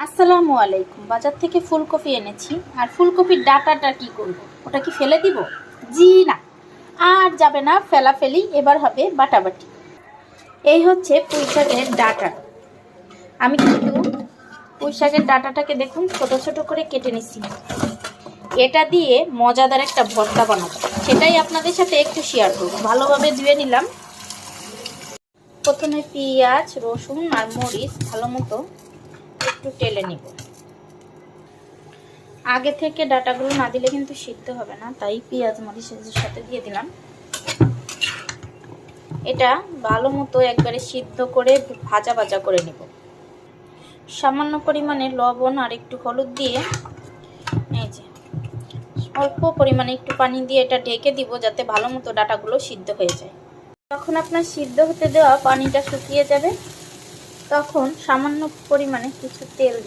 আসসালামু আলাইকুম। বাজার থেকে ফুলকপি এনেছি, আর ফুলকপির ডাঁটাটা কি করব? ওটা কি ফেলে দিব? জি না, আর যাবে না ফেলাফেলি, এবার হবে বাটাবাটি। এই হচ্ছে পুঁই শাকের ডাঁটা। আমি কিন্তু পুঁই শাকের ডাঁটাটাকে দেখুন ছোট ছোট করে কেটে নিচ্ছি। এটা দিয়ে মজাদার একটা ভর্তা বানাবো, সেটাই আপনাদের সাথে একটু শেয়ার করব। ভালোভাবে ধুয়ে নিলাম। প্রথমে পেঁয়াজ, রসুন আর মরিচ ভালো মতো একটু টেলে নিব। আগে থেকে ডাটাগুলো না দিলে কিন্তু সিদ্ধ হবে না, তাই পেঁয়াজ মরিচের সাথে দিয়ে দিলাম। এটা ভালো মতো একবারে সিদ্ধ করে ভাজা ভাজা করে নিব। সামান্য পরিমাণে লবণ আর একটু হলুদ দিয়ে, এই যে অল্প পরিমাণে একটু পানি দিয়ে এটা ঢেকে দিব, যাতে ভালো মতো ডাটাগুলো সিদ্ধ হয়ে যায়। তখন আপনার সিদ্ধ হতে দেওয়া পানিটা শুকিয়ে যাবে, তখন সামান্য পরিমাণে কিছু তেল